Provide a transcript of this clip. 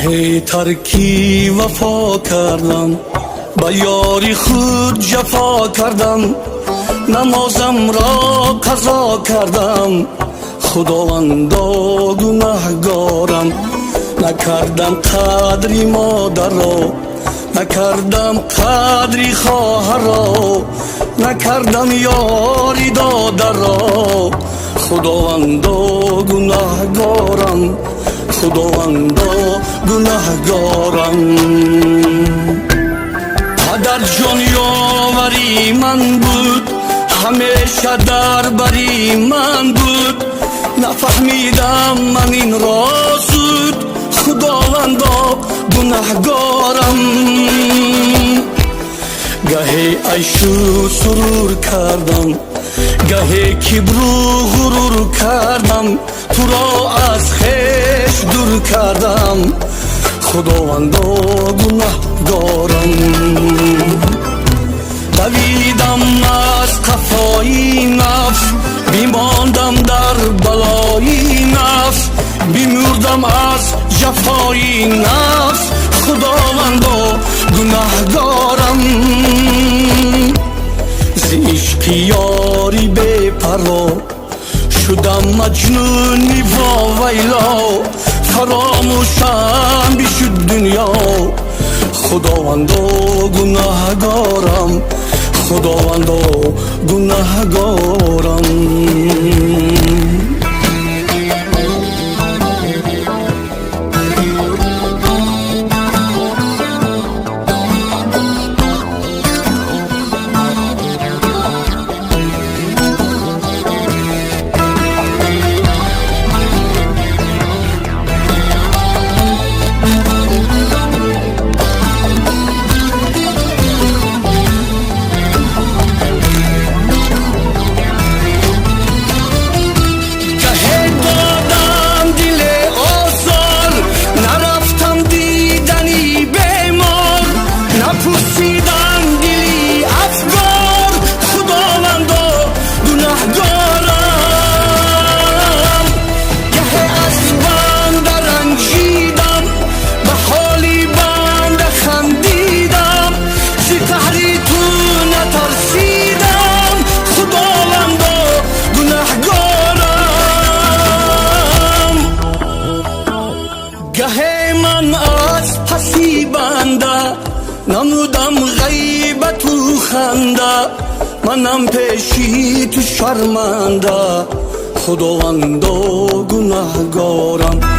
گهی ترکی وفا کردم، با یاری خود جفا کردم، نمازم را قضا کردم، خداوندا گناهگارم. نکردم قدری مادر را، نکردم قدری خواهر را، نکردم یاری دادر را، خداوندا گناهگارم، خداوندا گناهگارم. پدر جان یاوری من بود، همیشه در بری من بود، نفهمیدم من این راز بود، خداوندا گناهگارم. گهی عیش و سرور کردم، گهی کبر و غرور کردم، تو را از خویش دور کردم، خداوندا گناهگارم. دویدم از قفای نفس، بیماندم در بلای نفس، بیمردم از جفای نفس، خداوندا گناهگارم. ز عشق یاری بی پروا شدم مجنون و ویلا، فراموشم بشد دنیا، خداوندا گناهگارم، خداوندا گناهگارم. گهی من از پسی بنده نمودم غیبت و خنده، منم پیشی تو شرمنده، خداوندا گناهگارم.